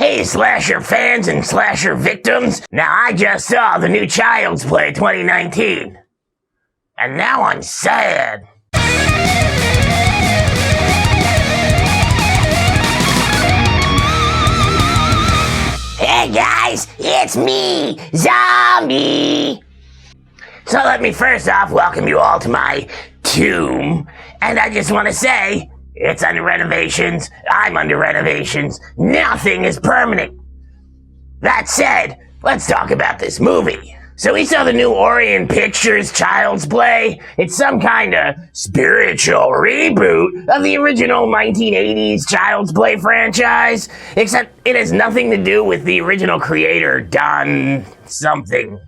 Hey, slasher fans and slasher victims. Now, I just saw the new Child's Play 2019. And now I'm sad. Hey guys, it's me, Zombie! So let me first off welcome you all to my tomb. And I just want to say, it's under renovations, I'm under renovations, nothing is permanent. That said, let's talk about this movie. So we saw the new Orient Pictures Child's Play. It's some kind of spiritual reboot of the original 1980s Child's Play franchise, except it has nothing to do with the original creator, Don something.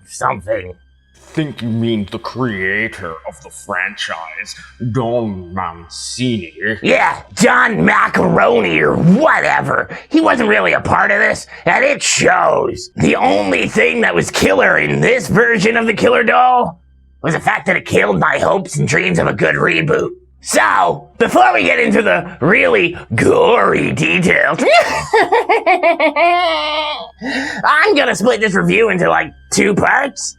Think you mean the creator of the franchise, Don Mancini? Yeah, John Macaroni or whatever. He wasn't really a part of this, and it shows. The only thing that was killer in this version of the Killer Doll was the fact that it killed my hopes and dreams of a good reboot. So, before we get into the really gory details, I'm gonna split this review into like 2 parts.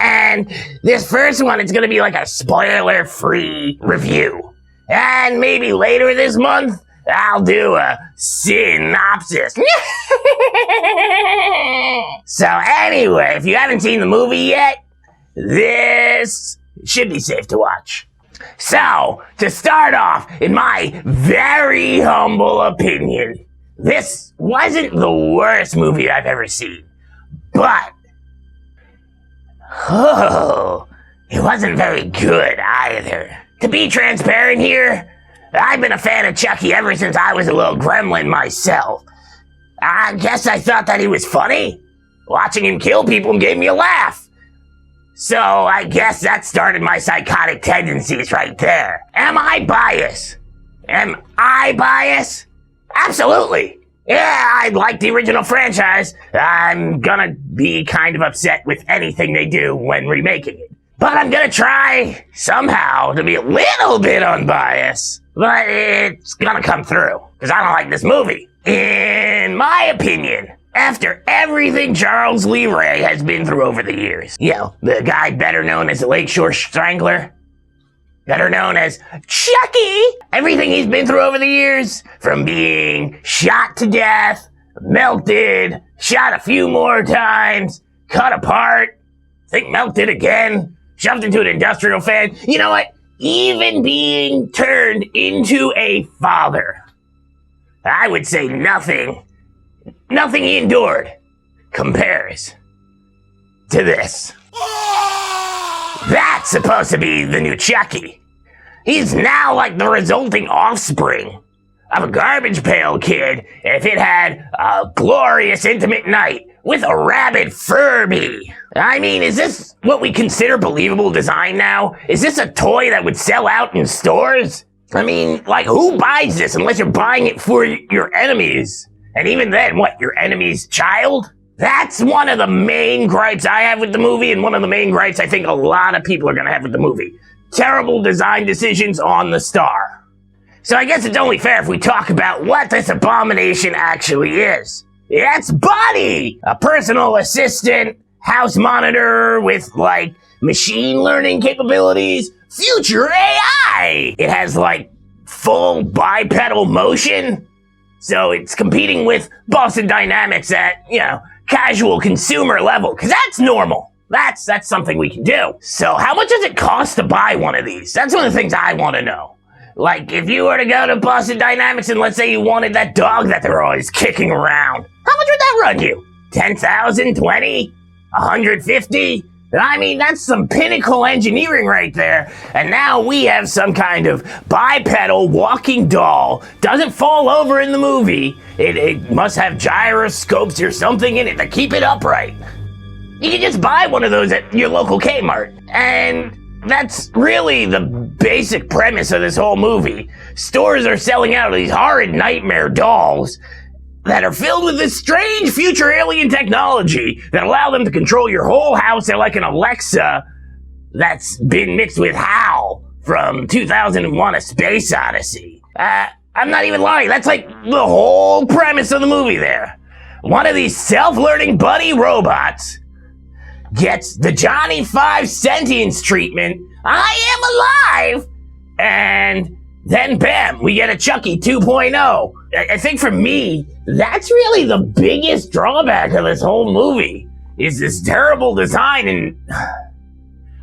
And this first one, it's gonna be like a spoiler-free review. And maybe later this month, I'll do a synopsis. So anyway, if you haven't seen the movie yet, this should be safe to watch. So, to start off, in my very humble opinion, this wasn't the worst movie I've ever seen. But it wasn't very good either. To be transparent here, I've been a fan of Chucky ever since I was a little gremlin myself. I guess I thought that he was funny. Watching him kill people gave me a laugh. So I guess that started my psychotic tendencies right there. Am I biased? Absolutely. Yeah, I like the original franchise. I'm gonna be kind of upset with anything they do when remaking it. But I'm gonna try, somehow, to be a little bit unbiased. But it's gonna come through, because I don't like this movie. In my opinion, after everything Charles Lee Ray has been through over the years, you know, the guy better known as the Lakeshore Strangler, better known as Chucky. Everything he's been through over the years, from being shot to death, melted, shot a few more times, cut apart, think melted again, shoved into an industrial fan. You know what? Even being turned into a father. I would say nothing he endured compares to this. That's supposed to be the new Chucky. He's now like the resulting offspring of a garbage pail kid if it had a glorious intimate night with a rabid Furby. I mean, is this what we consider believable design now? Is this a toy that would sell out in stores? I mean, like, who buys this unless you're buying it for your enemies? And even then, what, your enemy's child? That's one of the main gripes I have with the movie, and one of the main gripes I think a lot of people are gonna have with the movie. Terrible design decisions on the star. So I guess it's only fair if we talk about what this abomination actually is. It's Buddy! A personal assistant, house monitor with, like, machine learning capabilities, future AI! It has, like, full bipedal motion, so it's competing with Boston Dynamics at, you know, casual consumer level, because that's normal. That's something we can do. So how much does it cost to buy one of these? That's one of the things I want to know. Like, if you were to go to Boston Dynamics and let's say you wanted that dog that they're always kicking around, how much would that run you? 10,000, 20, 150? I mean, that's some pinnacle engineering right there. And now we have some kind of bipedal walking doll. Doesn't fall over in the movie. It must have gyroscopes or something in it to keep it upright. You can just buy one of those at your local Kmart. And that's really the basic premise of this whole movie. Stores are selling out these horrid nightmare dolls that are filled with this strange future alien technology that allow them to control your whole house. They're like an Alexa that's been mixed with HAL from 2001: A Space Odyssey. I'm not even lying. That's like the whole premise of the movie there. one of these self-learning buddy robots gets the Johnny 5 sentience treatment, I am alive, and then bam, we get a Chucky 2.0. I think for me, that's really the biggest drawback of this whole movie, is this terrible design and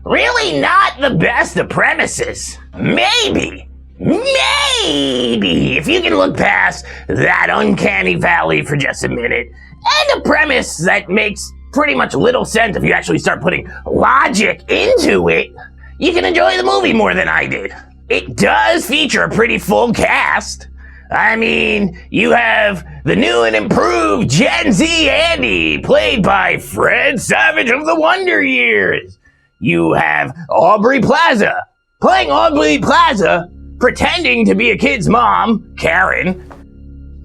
really not the best of premises. Maybe, if you can look past that uncanny valley for just a minute, and a premise that makes pretty much little sense if you actually start putting logic into it, you can enjoy the movie more than I did. It does feature a pretty full cast. I mean, you have the new and improved Gen Z Andy, played by Fred Savage of the Wonder Years. You have Aubrey Plaza, playing Aubrey Plaza, pretending to be a kid's mom, Karen.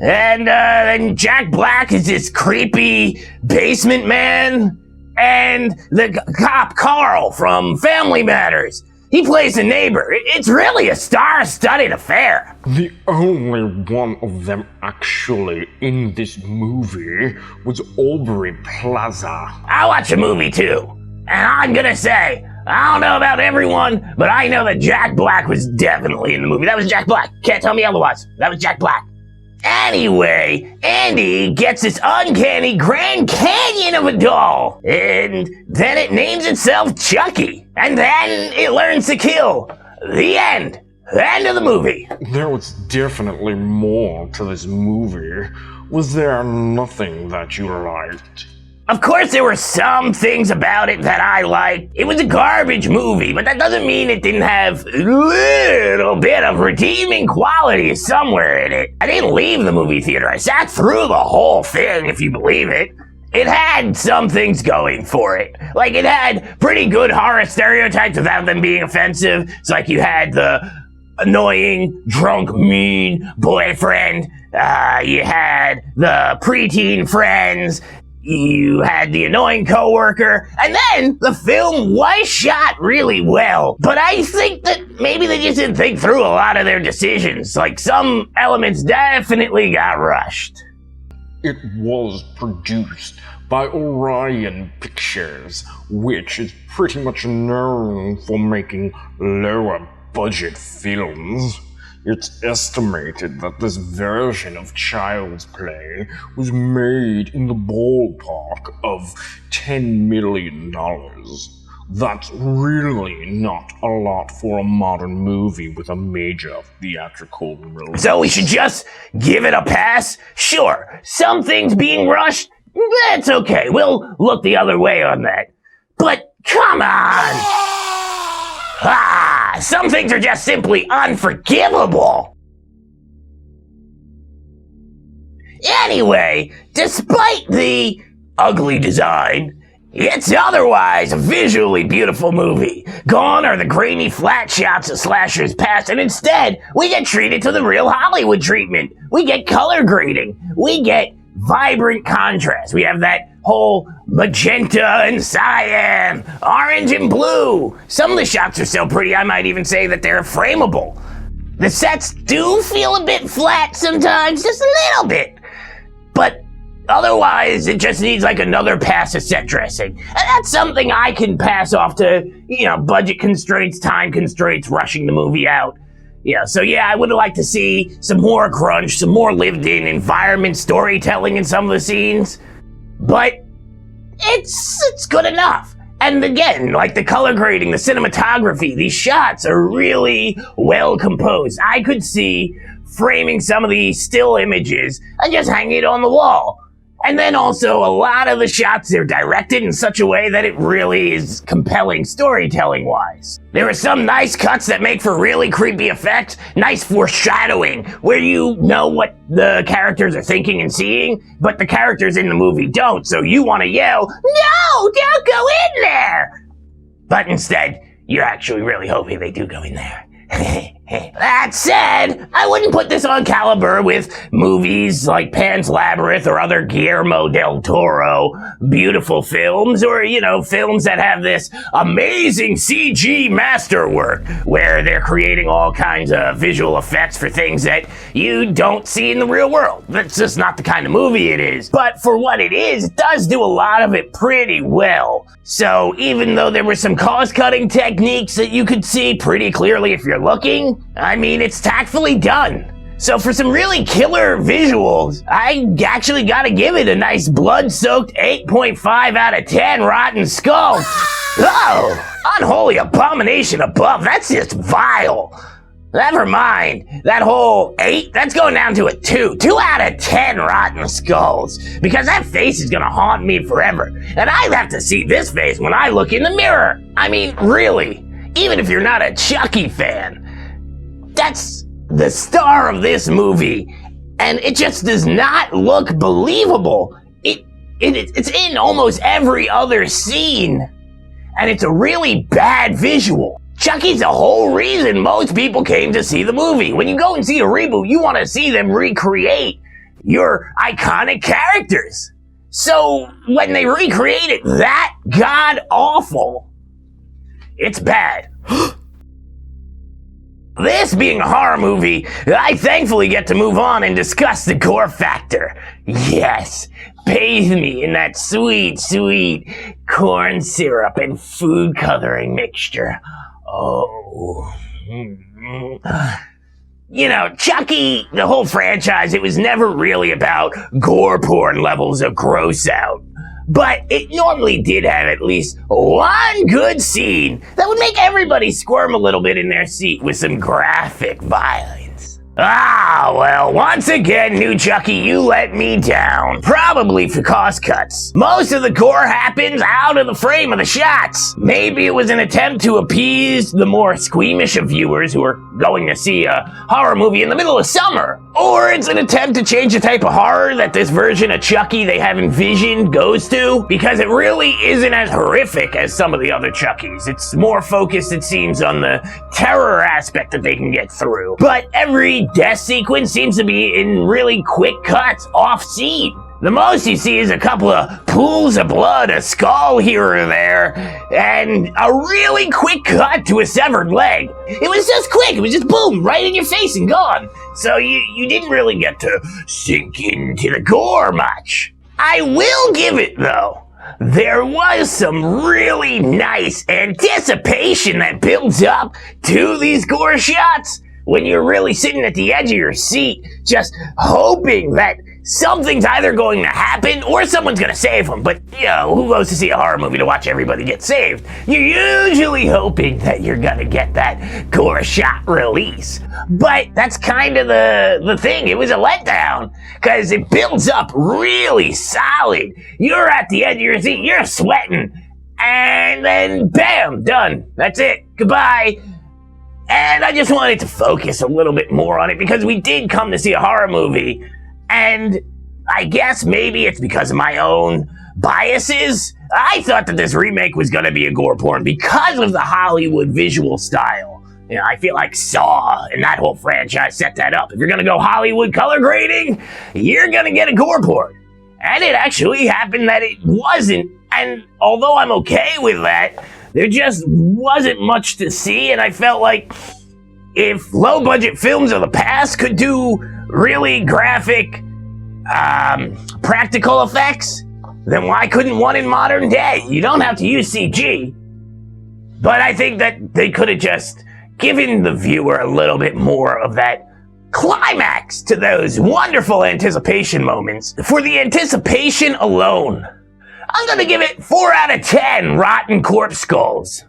And then Jack Black is this creepy basement man. And the cop Carl from Family Matters. He plays the neighbor. It's really a star-studded affair. The only one of them actually in this movie was Aubrey Plaza. I watch the movie too. And I'm gonna say, I don't know about everyone, but I know that Jack Black was definitely in the movie. That was Jack Black. Can't tell me otherwise. That was Jack Black. Anyway, Andy gets this uncanny Grand Canyon of a doll, and then it names itself Chucky, and then it learns to kill. The end. The end of the movie. There was definitely more to this movie. Was there nothing that you liked? Of course there were some things about it that I liked. It was a garbage movie, but that doesn't mean it didn't have a little bit of redeeming quality somewhere in it. I didn't leave the movie theater. I sat through the whole thing, if you believe it. It had some things going for it. Like, it had pretty good horror stereotypes without them being offensive. It's like you had the annoying, drunk, mean boyfriend. You had the preteen friends. You had the annoying coworker, and then the film was shot really well. But I think that maybe they just didn't think through a lot of their decisions. Like, some elements definitely got rushed. It was produced by Orion Pictures, which is pretty much known for making lower budget films. It's estimated that this version of Child's Play was made in the ballpark of $10 million. That's really not a lot for a modern movie with a major theatrical release. So we should just give it a pass? Sure, some things being rushed, that's okay. We'll look the other way on that. But come on! Some things are just simply unforgivable. Anyway, despite the ugly design, it's otherwise a visually beautiful movie. Gone are the grainy flat shots of slashers past, and instead, we get treated to the real Hollywood treatment. We get color grading. We get vibrant contrast. We have that whole magenta and cyan, orange and blue. Some of the shots are so pretty, I might even say that they're frameable. The sets do feel a bit flat sometimes, just a little bit. But otherwise, it just needs like another pass of set dressing. And that's something I can pass off to, budget constraints, time constraints, rushing the movie out. So I would like to see some more grunge, some more lived-in environment storytelling in some of the scenes. But it's good enough. And again, like the color grading, the cinematography, these shots are really well composed. I could see framing some of these still images and just hanging it on the wall. And then also a lot of the shots, they're directed in such a way that it really is compelling storytelling-wise. There are some nice cuts that make for really creepy effects, nice foreshadowing, where you know what the characters are thinking and seeing, but the characters in the movie don't, so you want to yell, "No, don't go in there!" But instead, you're actually really hoping they do go in there. That said, I wouldn't put this on caliber with movies like Pan's Labyrinth or other Guillermo del Toro beautiful films, or, films that have this amazing CG masterwork where they're creating all kinds of visual effects for things that you don't see in the real world. That's just not the kind of movie it is. But for what it is, it does do a lot of it pretty well. So even though there were some cost-cutting techniques that you could see pretty clearly if you're looking, it's tactfully done. So for some really killer visuals, I actually gotta give it a nice blood-soaked 8.5 out of 10 rotten skulls. Oh, unholy abomination above, that's just vile. Never mind, that whole 8, that's going down to a 2. 2 out of 10 rotten skulls. Because that face is gonna haunt me forever. And I have to see this face when I look in the mirror. Really, even if you're not a Chucky fan, that's the star of this movie. And it just does not look believable. It's in almost every other scene. And it's a really bad visual. Chucky's the whole reason most people came to see the movie. When you go and see a reboot, you want to see them recreate your iconic characters. So when they recreate it that god-awful, it's bad. This being a horror movie, I thankfully get to move on and discuss the gore factor. Yes, bathe me in that sweet, sweet corn syrup and food coloring mixture. Oh. Chucky, the whole franchise, it was never really about gore porn levels of gross out. But it normally did have at least one good scene that would make everybody squirm a little bit in their seat with some graphic violence. Well, once again, new Chucky, you let me down. Probably for cost cuts. Most of the gore happens out of the frame of the shots. Maybe it was an attempt to appease the more squeamish of viewers who are going to see a horror movie in the middle of summer. Or it's an attempt to change the type of horror that this version of Chucky they have envisioned goes to, because it really isn't as horrific as some of the other Chuckies. It's more focused, it seems, on the terror aspect that they can get through. But every death sequence seems to be in really quick cuts, off scene. The most you see is a couple of pools of blood, a skull here or there, and a really quick cut to a severed leg. It was just quick, it was just boom, right in your face and gone. So you didn't really get to sink into the gore much. I will give it, though, there was some really nice anticipation that builds up to these gore shots when you're really sitting at the edge of your seat, just hoping that something's either going to happen or someone's going to save them. But, who goes to see a horror movie to watch everybody get saved? You're usually hoping that you're going to get that gore shot release. But that's kind of the thing. It was a letdown because it builds up really solid. You're at the edge of your seat. You're sweating. And then, bam, done. That's it. Goodbye. And I just wanted to focus a little bit more on it because we did come to see a horror movie. And I guess maybe it's because of my own biases. I thought that this remake was going to be a gore porn because of the Hollywood visual style. I feel like Saw and that whole franchise set that up. If you're going to go Hollywood color grading, you're going to get a gore porn. And it actually happened that it wasn't. And although I'm okay with that, there just wasn't much to see, and I felt like if low-budget films of the past could do really graphic, practical effects, then why couldn't one in modern day? You don't have to use CG. But I think that they could have just given the viewer a little bit more of that climax to those wonderful anticipation moments. For the anticipation alone, I'm gonna give it 4 out of 10 rotten corpse skulls.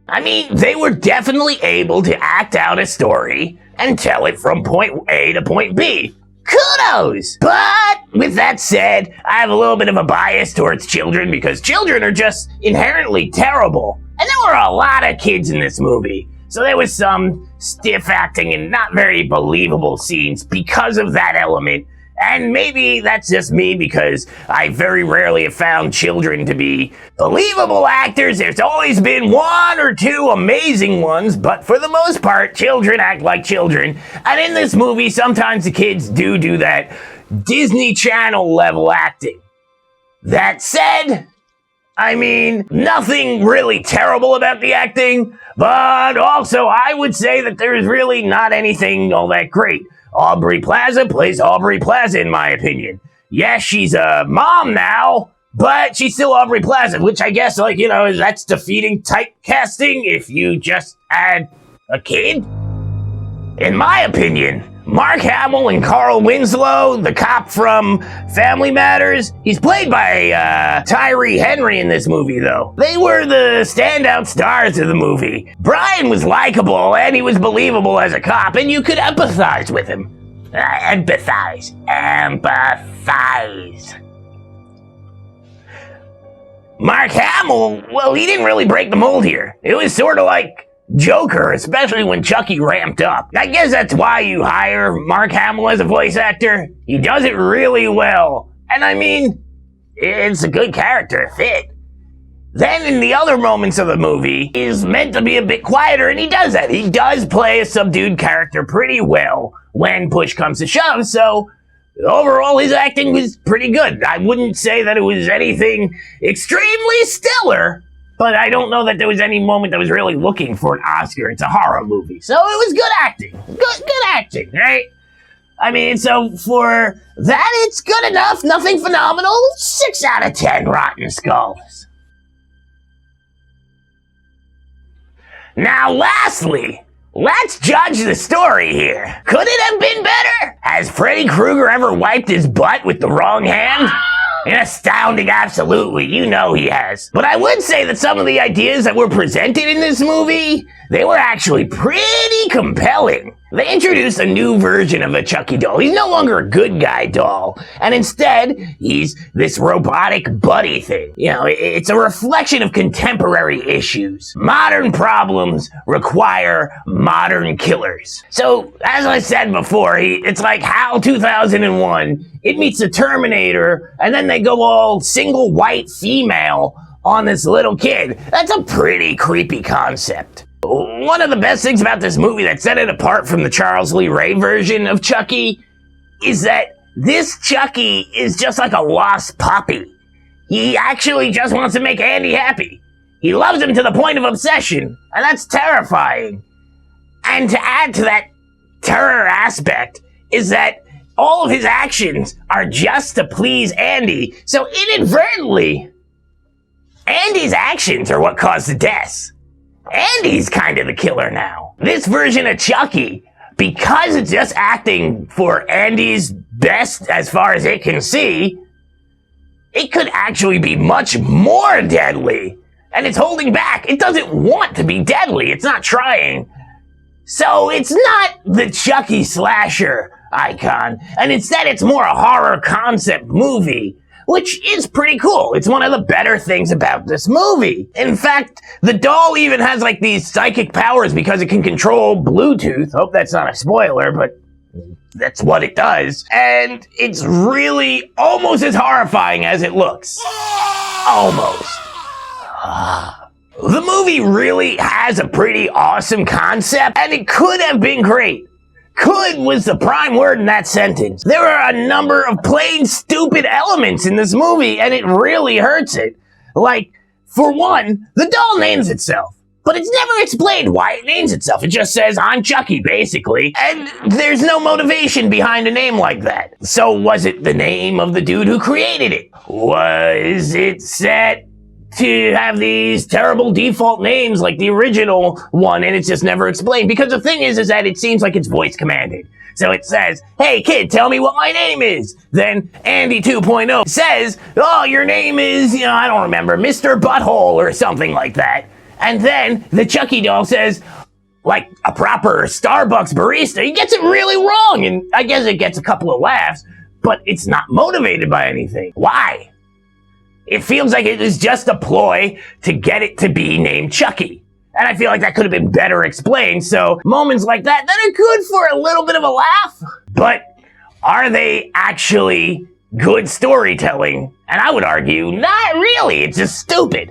They were definitely able to act out a story and tell it from point A to point B. Kudos! But with that said, I have a little bit of a bias towards children because children are just inherently terrible. And there were a lot of kids in this movie. So there was some stiff acting and not very believable scenes because of that element. And maybe that's just me because I very rarely have found children to be believable actors. There's always been one or two amazing ones, but for the most part, children act like children. And in this movie, sometimes the kids do that Disney Channel level acting. That said, I mean, nothing really terrible about the acting, but also I would say that there's really not anything all that great. Aubrey Plaza plays Aubrey Plaza, in my opinion. Yes, she's a mom now, but she's still Aubrey Plaza, which I guess, that's defeating typecasting if you just add a kid. In my opinion, Mark Hamill and Carl Winslow, the cop from Family Matters, he's played by Tyree Henry in this movie, though. They were the standout stars of the movie. Brian was likable, and he was believable as a cop, and you could empathize with him. Empathize. Mark Hamill, well, he didn't really break the mold here. It was sort of like Joker, especially when Chucky ramped up. I guess that's why you hire Mark Hamill as a voice actor. He does it really well. And I mean, it's a good character fit. Then in the other moments of the movie, he's meant to be a bit quieter, and he does that. He does play a subdued character pretty well when push comes to shove, so overall his acting was pretty good. I wouldn't say that it was anything extremely stellar, but I don't know that there was any moment that was really looking for an Oscar. It's a horror movie. So it was good acting. Good acting, right? I mean, so for that, it's good enough. Nothing phenomenal. 6 out of 10 Rotten Skulls. Now, lastly, let's judge the story here. Could it have been better? Has Freddy Krueger ever wiped his butt with the wrong hand? An astounding absolutely, you know he has. But I would say that some of the ideas that were presented in this movie, they were actually pretty compelling. They introduced a new version of a Chucky doll. He's no longer a good guy doll, and instead, he's this robotic buddy thing. It's a reflection of contemporary issues. Modern problems require modern killers. So, as I said before, it's like HAL 2001. It meets the Terminator, and then they go all single white female on this little kid. That's a pretty creepy concept. One of the best things about this movie that set it apart from the Charles Lee Ray version of Chucky is that this Chucky is just like a lost puppy. He actually just wants to make Andy happy. He loves him to the point of obsession, and that's terrifying. And to add to that terror aspect is that all of his actions are just to please Andy, so inadvertently, Andy's actions are what caused the deaths. Andy's kind of the killer now. This version of Chucky, because it's just acting for Andy's best as far as it can see, it could actually be much more deadly. And it's holding back. It doesn't want to be deadly. It's not trying. So it's not the Chucky slasher icon. And instead it's more a horror concept movie, which is pretty cool. It's one of the better things about this movie. In fact, the doll even has like these psychic powers because it can control Bluetooth. Hope that's not a spoiler, but that's what it does. And it's really almost as horrifying as it looks. Almost. The movie really has a pretty awesome concept, and it could have been great. Could was the prime word in that sentence. There are a number of plain stupid elements in this movie, and it really hurts it. Like, for one, the doll names itself. But it's never explained why it names itself. It just says, I'm Chucky, basically. And there's no motivation behind a name like that. So was it the name of the dude who created it? Was it set to have these terrible default names like the original one, and it's just never explained? Because the thing is that it seems like it's voice commanded. So it says, hey kid, tell me what my name is. Then Andy 2.0 says, oh, your name is, I don't remember, Mr. Butthole or something like that. And then the Chucky doll says, like a proper Starbucks barista, he gets it really wrong, and I guess it gets a couple of laughs, but it's not motivated by anything. Why? It feels like it is just a ploy to get it to be named Chucky. And I feel like that could have been better explained, so moments like that are good for a little bit of a laugh. But are they actually good storytelling? And I would argue, not really. It's just stupid.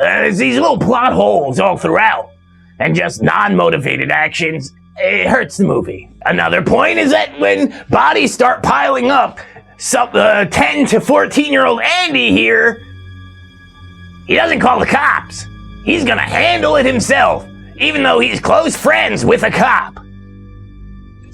There's these little plot holes all throughout, and just non-motivated actions. It hurts the movie. Another point is that when bodies start piling up, 10 to 14-year-old Andy here, he doesn't call the cops. He's gonna handle it himself, even though he's close friends with a cop.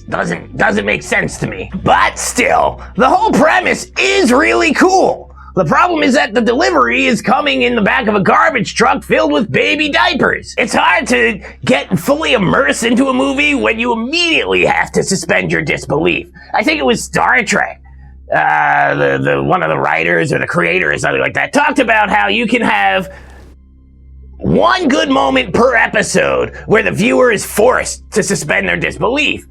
Doesn't make sense to me. But still, the whole premise is really cool. The problem is that the delivery is coming in the back of a garbage truck filled with baby diapers. It's hard to get fully immersed into a movie when you immediately have to suspend your disbelief. I think it was Star Trek. The one of the writers or the creator or something like that talked about how you can have one good moment per episode where the viewer is forced to suspend their disbelief.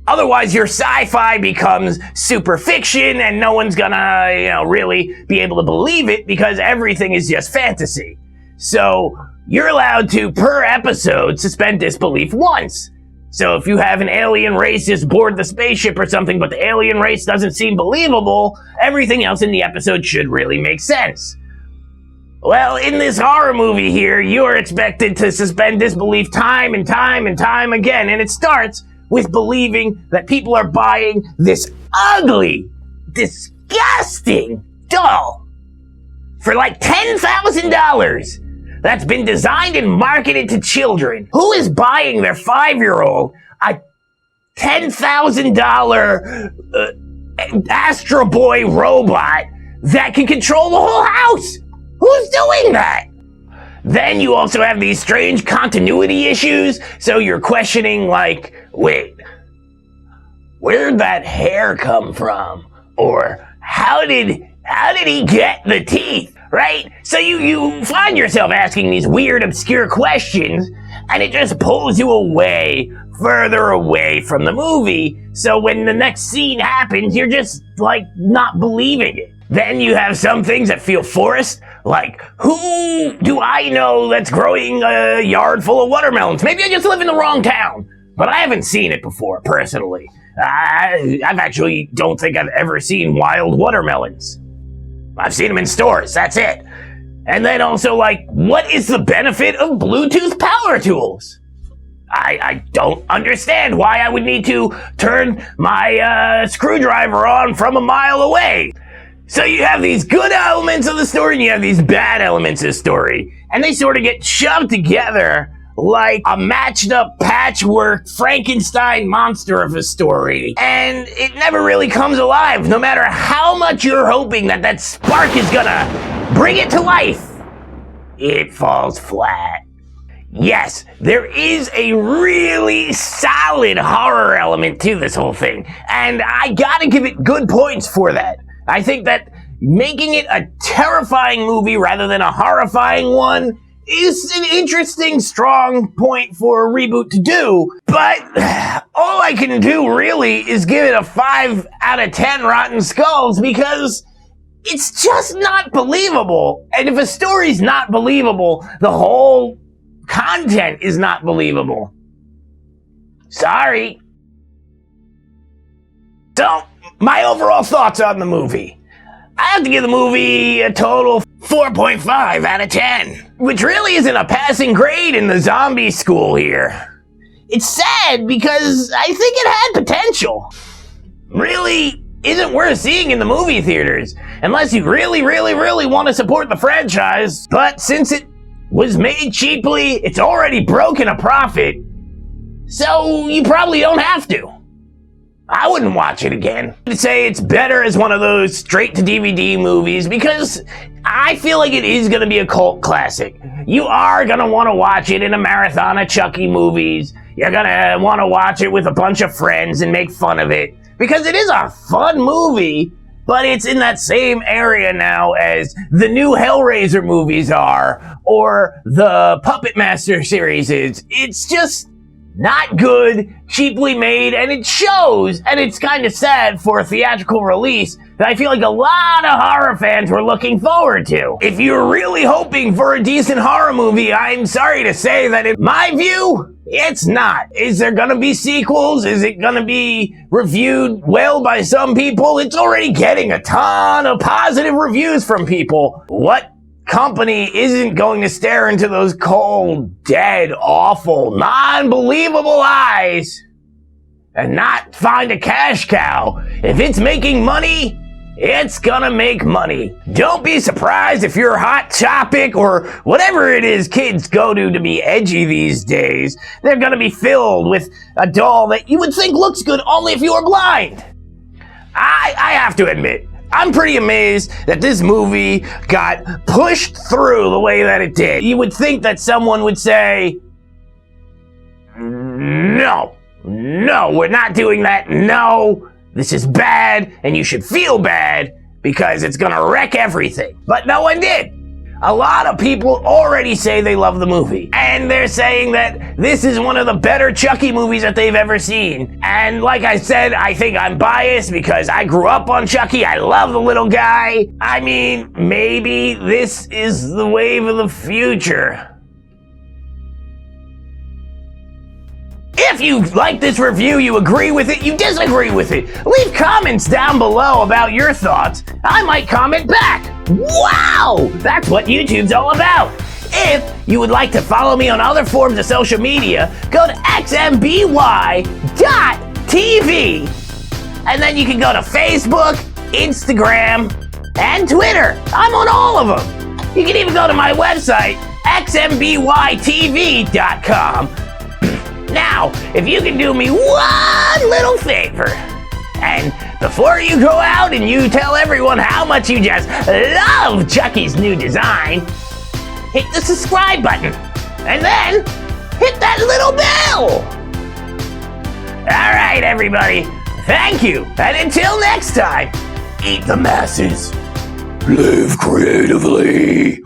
Otherwise, your sci-fi becomes super fiction and no one's gonna, really be able to believe it because everything is just fantasy. So, you're allowed to, per episode, suspend disbelief once. So if you have an alien race just board the spaceship or something, but the alien race doesn't seem believable, everything else in the episode should really make sense. Well, in this horror movie here, you are expected to suspend disbelief time and time and time again, and it starts with believing that people are buying this ugly, disgusting doll for like $10,000 that's been designed and marketed to children. Who is buying their 5-year-old a $10,000 Astro Boy robot that can control the whole house? Who's doing that? Then you also have these strange continuity issues, so you're questioning like, wait, where'd that hair come from? Or how did he get the teeth, right? So you find yourself asking these weird, obscure questions, and it just pulls you further away from the movie, so when the next scene happens, you're just, not believing it. Then you have some things that feel forced, like, who do I know that's growing a yard full of watermelons? Maybe I just live in the wrong town, but I haven't seen it before, personally. I've actually don't think I've ever seen wild watermelons. I've seen them in stores, that's it. And then also, what is the benefit of Bluetooth power tools? I don't understand why I would need to turn my screwdriver on from a mile away. So you have these good elements of the story and you have these bad elements of the story. And they sort of get shoved together like a matched up patchwork Frankenstein monster of a story. And it never really comes alive, no matter how much you're hoping that spark is gonna bring it to life. It falls flat. Yes, there is a really solid horror element to this whole thing. And I gotta give it good points for that. I think that making it a terrifying movie rather than a horrifying one is an interesting, strong point for a reboot to do. But all I can do really is give it a 5 out of 10 rotten skulls because it's just not believable. And if a story's not believable, the whole content is not believable. Sorry. So, my overall thoughts on the movie. I have to give the movie a total 4.5 out of 10, which really isn't a passing grade in the zombie school here. It's sad because I think it had potential. Really isn't worth seeing in the movie theaters, unless you really, really, really want to support the franchise. But since it was made cheaply, it's already broken a profit, so you probably don't have to. I wouldn't watch it again. I'd say it's better as one of those straight-to-DVD movies because I feel like it is going to be a cult classic. You are going to want to watch it in a marathon of Chucky movies. You're going to want to watch it with a bunch of friends and make fun of it because it is a fun movie, but it's in that same area now as the new Hellraiser movies are or the Puppet Master series is. It's just not good, cheaply made, and it shows, and it's kind of sad for a theatrical release that I feel like a lot of horror fans were looking forward to. If you're really hoping for a decent horror movie, I'm sorry to say that in my view, It's not. Is there gonna be sequels? Is it gonna be reviewed well by some people? It's already getting a ton of positive reviews from people. What company isn't going to stare into those cold, dead, awful, non-believable eyes and not find a cash cow? If it's making money, it's gonna make money. Don't be surprised if your Hot Topic or whatever it is kids go to be edgy these days, they're gonna be filled with a doll that you would think looks good only if you were blind. I have to admit, I'm pretty amazed that this movie got pushed through the way that it did. You would think that someone would say, no, we're not doing that, no. This is bad, and you should feel bad because it's gonna wreck everything. But no one did. A lot of people already say they love the movie, and they're saying that this is one of the better Chucky movies that they've ever seen. And like I said, I think I'm biased because I grew up on Chucky. I love the little guy. I mean, maybe this is the wave of the future. If you like this review, you agree with it, you disagree with it, leave comments down below about your thoughts. I might comment back. Wow! That's what YouTube's all about. If you would like to follow me on other forms of social media, go to XMBY.TV. And then you can go to Facebook, Instagram, and Twitter. I'm on all of them. You can even go to my website, XMBYTV.com. Now, if you can do me one little favor, and before you go out and you tell everyone how much you just love Chucky's new design, hit the subscribe button, and then hit that little bell. All right, everybody, thank you, and until next time, eat the masses, live creatively.